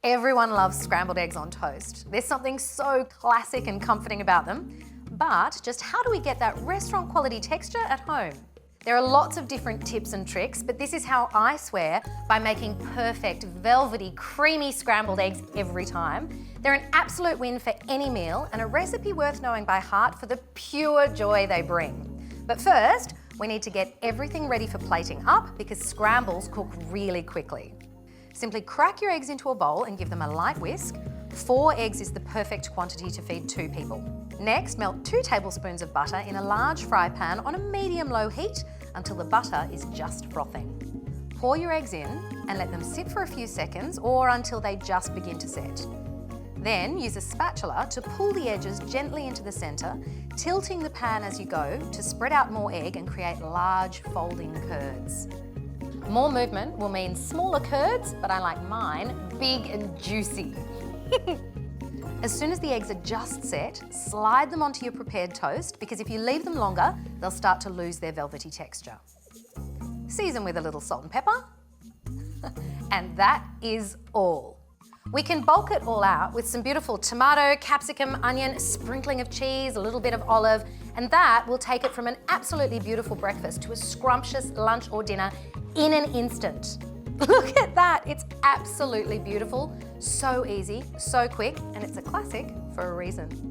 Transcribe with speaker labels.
Speaker 1: Everyone loves scrambled eggs on toast. There's something so classic and comforting about them. But just how do we get that restaurant quality texture at home? There are lots of different tips and tricks, but this is how I swear by making perfect, velvety, creamy scrambled eggs every time. They're an absolute win for any meal and a recipe worth knowing by heart for the pure joy they bring. But first, we need to get everything ready for plating up because scrambles cook really quickly. Simply crack your eggs into a bowl and give them a light whisk. 4 eggs is the perfect quantity to feed 2 people. Next, melt 2 tablespoons of butter in a large fry pan on a medium-low heat until the butter is just frothing. Pour your eggs in and let them sit for a few seconds or until they just begin to set. Then use a spatula to pull the edges gently into the centre, tilting the pan as you go to spread out more egg and create large folding curds. More movement will mean smaller curds, but I like mine big and juicy. As soon as the eggs are just set, slide them onto your prepared toast because if you leave them longer, they'll start to lose their velvety texture. Season with a little salt and pepper. And that is all. We can bulk it all out with some beautiful tomato, capsicum, onion, a sprinkling of cheese, a little bit of olive, and that will take it from an absolutely beautiful breakfast to a scrumptious lunch or dinner in an instant. Look at that, it's absolutely beautiful, so easy, so quick, and it's a classic for a reason.